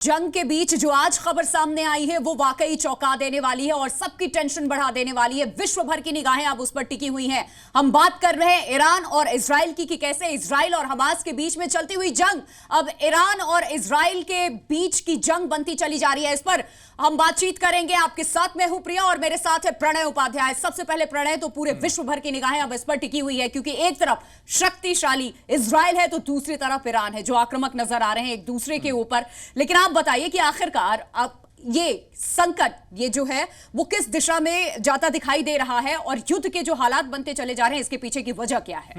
जंग के बीच जो आज खबर सामने आई है वो वाकई चौंका देने वाली है और सबकी टेंशन बढ़ा देने वाली है। विश्व भर की निगाहें अब उस पर टिकी हुई हैं। हम बात कर रहे हैं ईरान और इजराइल की कि कैसे इजराइल और हमास के बीच में चलती हुई जंग अब ईरान और इजराइल के बीच की जंग बनती चली जा रही है। इस पर हम बातचीत करेंगे। आपके साथ मैं हूं प्रिया और मेरे साथ है प्रणय उपाध्याय। सबसे पहले प्रणय, तो पूरे विश्व भर की निगाहें अब इस पर टिकी हुई है क्योंकि एक तरफ शक्तिशाली इजराइल है तो दूसरी तरफ ईरान है जो आक्रामक नजर आ रहे हैं एक दूसरे के ऊपर। लेकिन आप बताइए कि आखिरकार अब ये संकट ये जो है वो किस दिशा में जाता दिखाई दे रहा है और युद्ध के जो हालात बनते चले जा रहे हैं इसके पीछे की वजह क्या है?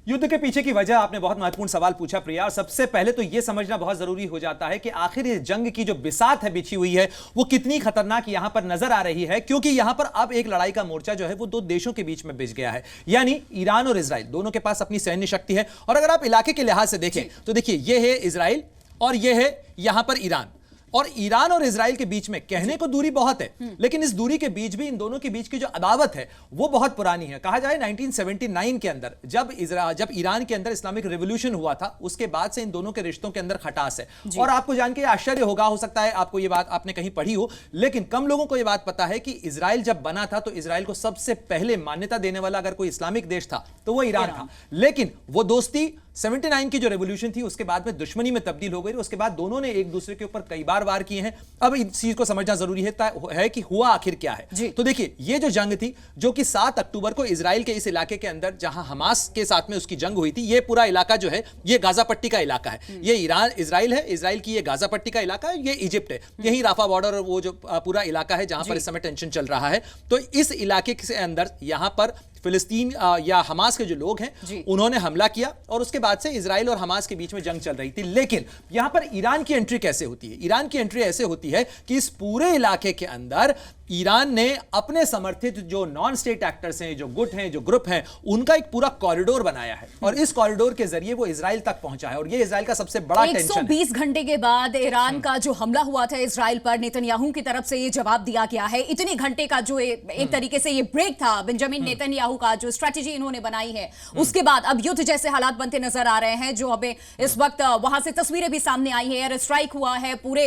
युद्ध के पीछे की वजह आपने बहुत महत्वपूर्ण सवाल पूछा प्रिया। और सबसे पहले तो यह समझना बहुत जरूरी हो जाता है कि आखिर इस जंग की जो बिसात है बिछी हुई है वो कितनी खतरनाक यहां पर नजर आ रही है, क्योंकि यहां पर अब एक लड़ाई का मोर्चा जो है वो दो देशों के बीच में बिछ गया है। यानी ईरान और इजराइल दोनों के पास अपनी सैन्य शक्ति है। और अगर आप इलाके के लिहाज से देखें तो देखिए यह है इजराइल और यह है यहां पर ईरान। और ईरान और इजराइल के बीच में कहने को दूरी बहुत है, लेकिन इस दूरी के बीच भी इन दोनों के बीच की जो अदावत है वो बहुत पुरानी है। कहा जाए 1979 के अंदर जब ईरान के अंदर इस्लामिक रिवॉल्यूशन हुआ था उसके बाद से इन दोनों के रिश्तों के अंदर खटास है। और आपको जान के आश्चर्य होगा, हो सकता है आपको ये बात आपने कहीं पढ़ी हो, लेकिन कम लोगों को यह बात पता है कि इजराइल जब बना था तो इजराइल को सबसे पहले मान्यता देने वाला अगर कोई इस्लामिक देश था तो वो ईरान था। लेकिन वो दोस्ती 79 की जो रेवोल्यूशन थी उसके बाद में दुश्मनी में तब्दील हो गई। उसके बाद दोनों ने एक दूसरे के ऊपर कई बार वार किए हैं। अब इस चीज को समझना जरूरी है कि हुआ आखिर क्या है। तो देखिए ये जो जंग थी जो कि 7 अक्टूबर को इजराइल के इस इलाके के अंदर जहां हमास के साथ में उसकी जंग हुई थी, ये पूरा इलाका जो है ये गाजा पट्टी का इलाका है। ये ईरान इजराइल है, इजराइल की ये गाजा पट्टी का इलाका है, ये इजिप्ट है, यही राफा बॉर्डर और वो जो पूरा इलाका है जहां पर इस समय टेंशन चल रहा है। तो इस इलाके के अंदर यहां पर फिलिस्तीन या हमास के जो लोग हैं उन्होंने हमला किया और उसके बाद से इजराइल और हमास के बीच में जंग चल रही थी। लेकिन यहां पर ईरान की एंट्री कैसे होती है? ईरान की एंट्री ऐसे होती है कि इस पूरे इलाके के अंदर ईरान ने अपने समर्थित जो नॉन स्टेट एक्टर्स हैं, जो गुट हैं, जो ग्रुप हैं, उनका एक पूरा कॉरिडोर बनाया है और इस कॉरिडोर के जरिए वो इजराइल तक पहुंचा है। और ये इजराइल का सबसे बड़ा टेंशन है। 120 घंटे के बाद ईरान का जो हमला हुआ था इजराइल पर, नेतन्याहू की तरफ से ये जवाब दिया गया है। इतने घंटे का जो एक तरीके से ये ब्रेक था बेंजामिन नेतन्याहू का, जो स्ट्रेटेजी इन्होंने बनाई है, उसके बाद अब युद्ध जैसे हालात बनते नजर आ रहे हैं जो हमें इस वक्त वहां से तस्वीरें भी सामने आई है। एयर स्ट्राइक हुआ है पूरे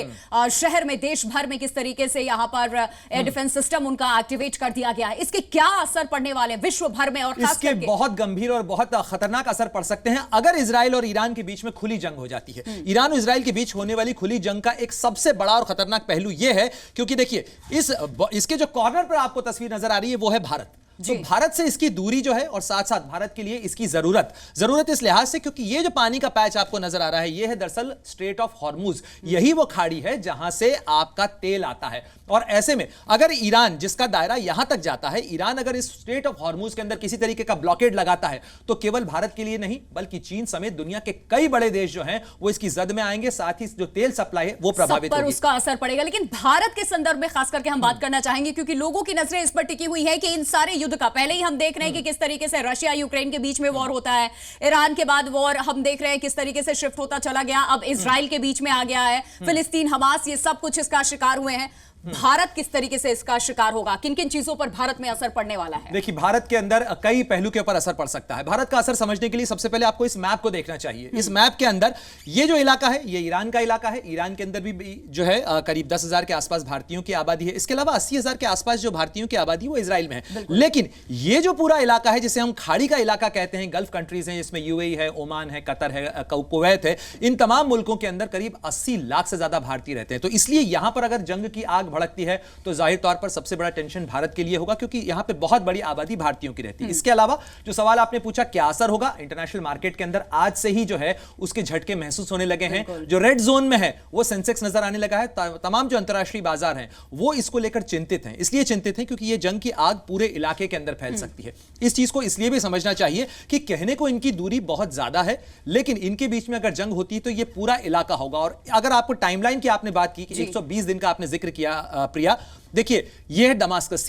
शहर में, देश भर में किस तरीके से यहां पर एयर डिफेंस सिस्टम उनका एक्टिवेट कर दिया गया है। इसके क्या असर पड़ने वाले हैं विश्व भर में और खास इसके बहुत गंभीर और बहुत खतरनाक असर पड़ सकते हैं अगर इजराइल और ईरान के बीच में खुली जंग हो जाती है। ईरान और इजराइल के बीच होने वाली खुली जंग का एक सबसे बड़ा और खतरनाक पहलू यह है क्योंकि देखिए इसके जो कॉर्नर पर आपको तस्वीर नजर आ रही है वो है भारत। तो भारत से इसकी दूरी जो है और साथ साथ भारत के लिए इसकी जरूरत इस लिहाज से क्योंकि ये जो पानी का पैच आपको नजर आ रहा है ये है दरअसल स्ट्रेट ऑफ हॉर्मुज। यही वो खाड़ी है जहां से आपका तेल आता है। और ऐसे में अगर ईरान, जिसका दायरा यहां तक जाता है, ईरान अगर इस स्ट्रेट ऑफ हॉर्मुज के अंदर किसी तरीके का ब्लॉकेड लगाता है तो केवल भारत के लिए नहीं बल्कि चीन समेत दुनिया के कई बड़े देश जो हैं वो इसकी जद में आएंगे। साथ ही जो तेल सप्लाई है वो प्रभावित होगी, उसका असर पड़ेगा। लेकिन भारत के संदर्भ में खास करके हम बात करना चाहेंगे क्योंकि लोगों की नजरें इस पर टिकी हुई है कि इन सारे का पहले ही हम देख रहे हैं कि किस तरीके से रशिया यूक्रेन के बीच में वॉर होता है। ईरान के बाद वॉर हम देख रहे हैं किस तरीके से शिफ्ट होता चला गया, अब इजराइल के बीच में आ गया है, फिलिस्तीन हमास ये सब कुछ इसका शिकार हुए हैं। भारत किस तरीके से इसका शिकार होगा? किन किन चीजों पर भारत में असर पड़ने वाला है? देखिए भारत के अंदर कई पहलू के ऊपर असर पड़ सकता है। भारत का असर समझने के लिए सबसे पहले आपको इस मैप को देखना चाहिए। इस मैप के अंदर ये जो इलाका है ये ईरान का इलाका है। ईरान के अंदर भी जो है करीब 10,000 के आसपास भारतीयों की आबादी है। इसके अलावा 80,000 के आसपास जो भारतीयों की आबादी वो इजराइल में है। लेकिन ये जो पूरा इलाका है जिसे हम खाड़ी का इलाका कहते हैं, गल्फ कंट्रीज हैं, इसमें यूएई है, ओमान है, कतर है, कुवैत है, इन तमाम मुल्कों के अंदर करीब 80 लाख से ज्यादा भारतीय रहते हैं। तो इसलिए यहां पर अगर जंग की आग भड़कती है तो जाहिर तौर पर सबसे बड़ा टेंशन भारत के लिए होगा क्योंकि यहां पे बहुत बड़ी आबादी भारतीयों की रहती है। इसके अलावा जो सवाल आपने पूछा क्या असर होगा, इंटरनेशनल मार्केट के अंदर आज से ही जो है उसके झटके महसूस होने लगे हैं। जो रेड जोन में है वो सेंसेक्स नजर आने लगा है। तमाम जो अंतरराष्ट्रीय बाजार हैं वो इसको लेकर चिंतित हैं। इसलिए चिंतित हैं क्योंकि ये जंग की आग पूरे इलाके के अंदर फैल सकती है। इस चीज को इसलिए भी समझना चाहिए कि कहने को इनकी दूरी बहुत ज्यादा है लेकिन इनके बीच में अगर जंग होती है तो ये पूरा इलाका होगा। और अगर आपको टाइमलाइन की आपने बात की कि 120 दिन का आपने जिक्र किया प्रिया, देखिए यह है दमास्कस,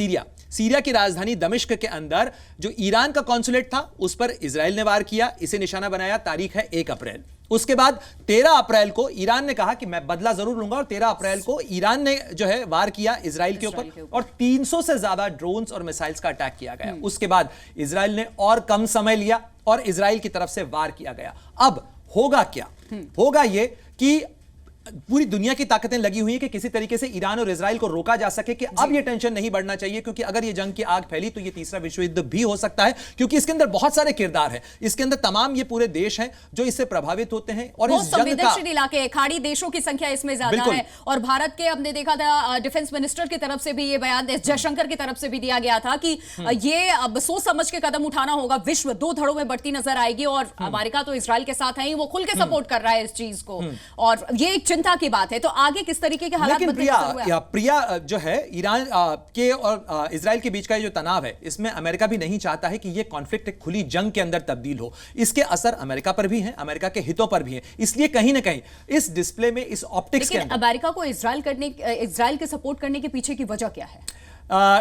सीरिया की राजधानी दमिश्क के अंदर जो ईरान का कॉन्सुलेट था उस पर इजराइल ने वार किया, इसे निशाना बनाया। तारीख है 1 अप्रैल। उसके बाद 13 अप्रैल को ईरान ने कहा कि मैं बदला जरूर लूंगा और 13 अप्रैल को ईरान ने जो है वार किया इजराइल के ऊपर और 300 से ज्यादा ड्रोन्स और मिसाइल्स का अटैक किया गया। उसके बाद इजराइल ने और कम समय लिया और इजराइल की तरफ से वार किया गया। अब होगा क्या? होगा यह कि पूरी दुनिया की ताकतें लगी हुई हैं कि किसी तरीके से ईरान और इजराइल को रोका जा सके कि अब ये टेंशन नहीं बढ़ना चाहिए, क्योंकि अगर ये जंग की आग फैली तो ये तीसरा विश्व युद्ध भी हो सकता है, क्योंकि इसके अंदर बहुत सारे किरदार हैं, इसके अंदर तमाम ये पूरे देश हैं जो इससे प्रभावित होते हैं। और इस जंग का इलाके, खाड़ी देशों की संख्या इसमें ज्यादा है। और भारत के, हमने देखा था डिफेंस मिनिस्टर की तरफ से भी ये बयान जयशंकर की तरफ से भी दिया गया था कि ये अब सोच समझ के कदम उठाना होगा। विश्व दो धड़ों में बढ़ती नजर आएगी और अमेरिका तो इजराइल के साथ है ही, वो खुल के सपोर्ट कर रहा है इस चीज को, और ये एक चिंता की बात है। तो आगे किस तरीके के हालात लेकिन प्रिया जो है ईरान के और इजराइल के बीच का जो तनाव है, इसमें अमेरिका भी नहीं चाहता है कि ये कॉन्फ्लिक्ट एक खुली जंग के अंदर तब्दील हो। इसके असर अमेरिका पर भी हैं, अमेरिका के हितों पर भी हैं। इसलिए कहीं ना कहीं इस डिस्प्ले में, इस ऑप्टिक्स के अंदर अमेरिका को इजराइल के सपोर्ट करने के पीछे की वजह क्या है?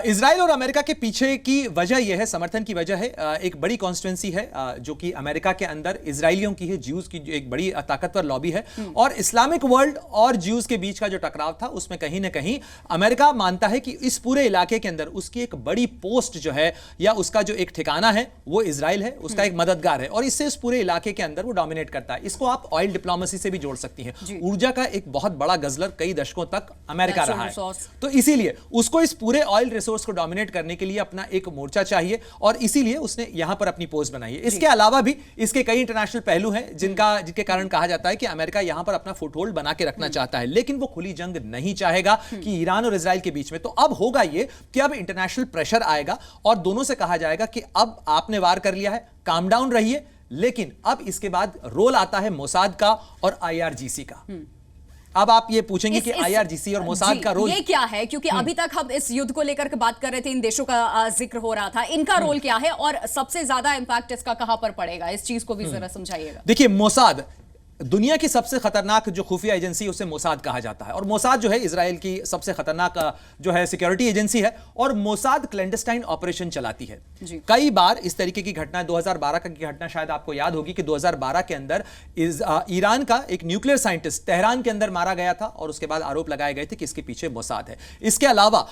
इजराइल और अमेरिका के पीछे की वजह यह है, समर्थन की वजह है, एक बड़ी कॉन्स्टिट्यूंसी है जो कि अमेरिका के अंदर इजराइलियों की है, ज्यूज की एक बड़ी ताकतवर लॉबी है, और इस्लामिक वर्ल्ड और ज्यूज के बीच का जो टकराव था उसमें कहीं ना कहीं अमेरिका मानता है कि इस पूरे इलाके के अंदर उसकी एक बड़ी पोस्ट जो है या उसका जो एक ठिकाना है वो इजराइल है, उसका एक मददगार है, और इससे इस पूरे इलाके के अंदर वो डोमिनेट करता है। इसको आप ऑयल डिप्लोमेसी से भी जोड़ सकती हैं। ऊर्जा का एक बहुत बड़ा गजलर कई दशकों तक अमेरिका रहा है, तो इसीलिए उसको इस पूरे ऑयल रिसोर्स को डोमिनेट करने के लिए अपना एक मोर्चा चाहिए, और इसीलिए उसने यहां पर अपनी पोस्ट बनाई है। इसके अलावा भी इसके कई इंटरनेशनल पहलू हैं जिनके कारण कहा जाता है कि अमेरिका यहां पर अपना फुटहोल्ड बना के रखना चाहता है, लेकिन वो खुली जंग नहीं चाहेगा कि ईरान और इजराइल के बीच में। तो अब होगा ये कि अब इंटरनेशनल प्रेशर आएगा और दोनों से कहा जाएगा कि अब आपने वार कर लिया है, काम डाउन रहिए, लेकिन अब इसके बाद रोल आता है मोसाद का और आईआरजीसी का। अब आप ये पूछेंगे कि आईआरजीसी और मोसाद का रोल ये क्या है, क्योंकि अभी तक हम इस युद्ध को लेकर के बात कर रहे थे, इन देशों का जिक्र हो रहा था, इनका रोल क्या है और सबसे ज्यादा इंपैक्ट इसका कहां पर पड़ेगा? इस चीज को भी जरा समझाइएगा। देखिए, मोसाद दुनिया की सबसे खतरनाक जो खुफिया एजेंसी उसे मोसाद कहा जाता है, और मोसाद जो है इजराइल की सबसे खतरनाक जो है सिक्योरिटी एजेंसी है, और मोसाद क्लैंडस्टाइन ऑपरेशन चलाती है। कई बार इस तरीके की घटना, 2012 की घटना शायद आपको याद होगी कि 2012 के अंदर ईरान का एक न्यूक्लियर साइंटिस्ट तेहरान के अंदर मारा गया था, और उसके बाद आरोप लगाए गए थे कि इसके पीछे मोसाद है। इसके अलावा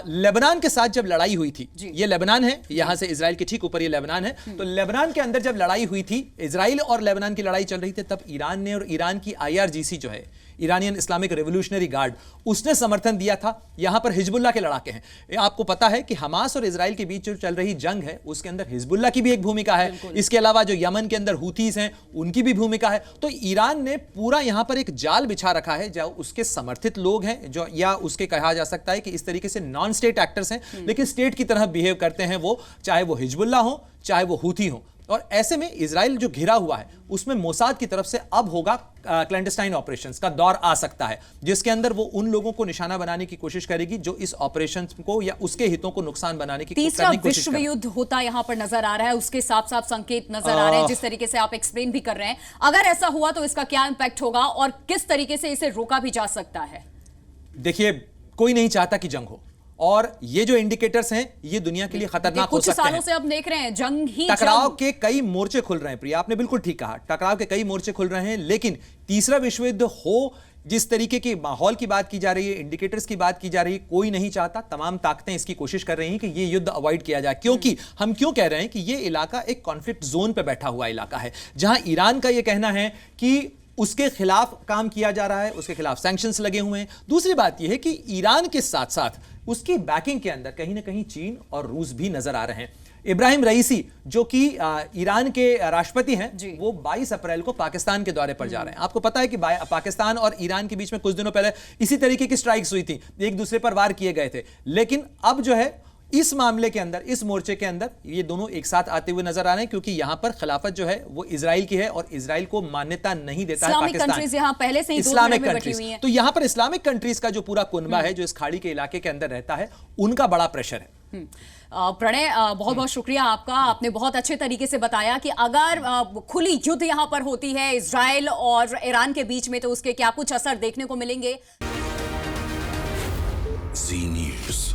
लेबनान के साथ जब लड़ाई हुई थी, ये लेबनान है, यहां से इजराइल के ठीक ऊपर ये लेबनान है, तो लेबनान के अंदर जब लड़ाई हुई थी, इजराइल और लेबनान की लड़ाई चल रही थी, तब ईरान ने और ईरान की आईआरजीसी जो है, ईरानियन इस्लामिक रेवोल्यूशनरी गार्ड, उसने समर्थन दिया था। यहां पर हिजबुल्लाह के लड़ाके हैं। आपको पता है कि हमास और इजराइल के बीच जो चल रही जंग है उसके अंदर हिजबुल्लाह की भी एक भूमिका है। इसके अलावा जो यमन के अंदर हुतीस हैं उनकी भी भूमिका है। तो ईरान ने पूरा यहां पर एक जाल बिछा रखा है, जो उसके समर्थित लोग हैं, जो या उसके कहा जा सकता है कि इस तरीके से नॉन स्टेट एक्टर्स हैं, लेकिन स्टेट की तरह बिहेव करते हैं वो, चाहे वो हिजबुल्लाह हो चाहे वो हुती हो। और ऐसे में इजराइल जो घिरा हुआ है उसमें मोसाद की तरफ से अब होगा क्लैंडस्टाइन ऑपरेशंस का दौर आ सकता है, जिसके अंदर वो उन लोगों को निशाना बनाने की कोशिश करेगी जो इस ऑपरेशन को या उसके हितों को नुकसान बनाने की तीसरा विश्व युद्ध होता यहां पर नजर आ रहा है, उसके साफ साफ संकेत नजर आ रहे हैं, जिस तरीके से आप एक्सप्लेन भी कर रहे हैं। अगर ऐसा हुआ तो इसका क्या इंपैक्ट होगा और किस तरीके से इसे रोका भी जा सकता है? देखिए, कोई नहीं चाहता कि जंग हो, और ये जो इंडिकेटर्स हैं ये दुनिया के लिए खतरनाक हो सकते हैं। कुछ सालों से अब देख रहे हैं जंग ही टकराव के कई मोर्चे खुल रहे हैं। प्रिया, आपने बिल्कुल ठीक कहा, टकराव के कई मोर्चे खुल रहे हैं, लेकिन तीसरा विश्व युद्ध हो, जिस तरीके के माहौल की बात की जा रही है, इंडिकेटर्स की बात की जा रही है, कोई नहीं चाहता। तमाम ताकतें इसकी कोशिश कर रही हैं कि ये युद्ध अवॉइड किया जाए, क्योंकि हम क्यों कह रहे हैं कि ये इलाका एक कॉन्फ्लिक्ट जोन पे बैठा हुआ इलाका है, जहां ईरान का ये कहना है कि उसके खिलाफ काम किया जा रहा है, उसके खिलाफ सैंक्शंस लगे हुए हैं। दूसरी बात यह है कि ईरान के साथ साथ उसकी बैकिंग के अंदर कहीं ना कहीं चीन और रूस भी नजर आ रहे हैं। इब्राहिम रईसी जो कि ईरान के राष्ट्रपति हैं, वो 22 अप्रैल को पाकिस्तान के दौरे पर जा रहे हैं। आपको पता है कि पाकिस्तान और ईरान के बीच में कुछ दिनों पहले इसी तरीके की स्ट्राइक्स हुई थी, एक दूसरे पर वार किए गए थे, लेकिन अब जो है इस मामले के अंदर, इस मोर्चे के अंदर ये दोनों एक साथ आते हुए नजर आ रहे हैं, क्योंकि यहां पर खिलाफत जो है वो इजराइल की है और इजराइल को मान्यता नहीं देता है पाकिस्तान। यहां पहले से ही इस्लामिक कंट्रीज, तो यहां पर इस्लामिक कंट्रीज का जो पूरा कुनबा है जो इस खाड़ी के इलाके के अंदर रहता है, उनका बड़ा प्रेशर है। प्रणय, बहुत बहुत शुक्रिया आपका, आपने बहुत अच्छे तरीके से बताया कि अगर खुली युद्ध यहां पर होती है इजराइल और ईरान के बीच में, तो उसके क्या कुछ असर देखने को मिलेंगे। जी न्यूज़।